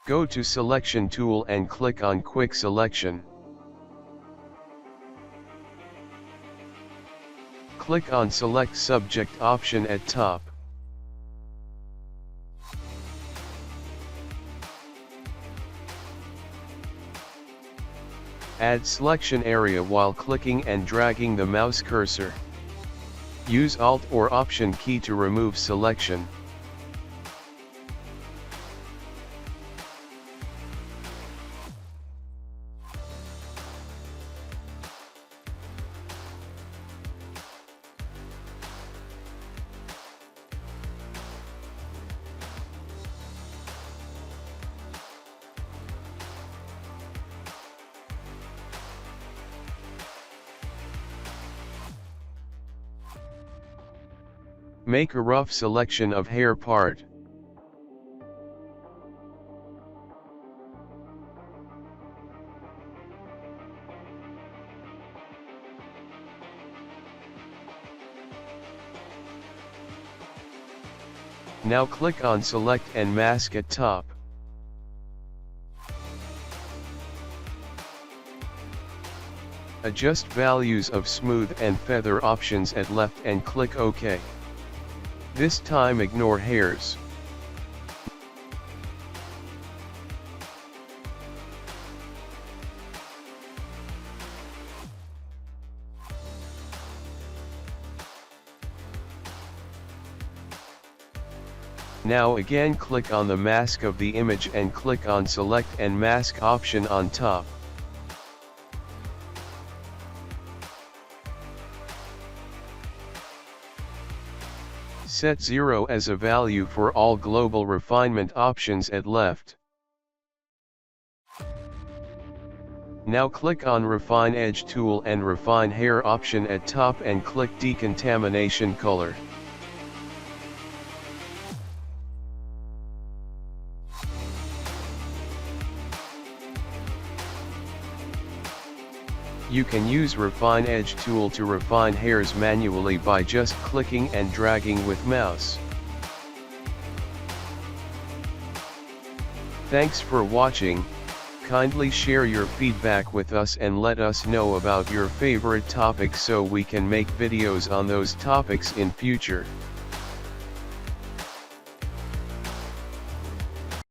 Go to Selection tool and click on Quick Selection. Click on Select Subject option at top. Add selection area while clicking and dragging the mouse cursor. Use Alt or Option key to remove selection. Make a rough selection of hair part. Now click on Select and Mask at top. Adjust values of smooth and feather options at left and click OK. This time ignore hairs. Now again click on the mask of the image and click on Select and Mask option on top. Set 0 as a value for all global refinement options at left. Now click on Refine Edge tool and Refine Hair option at top and click Decontamination Color. You can use Refine Edge tool to refine hairs manually by just clicking and dragging with mouse. Thanks for watching. Kindly share your feedback with us and let us know about your favorite topics so we can make videos on those topics in future.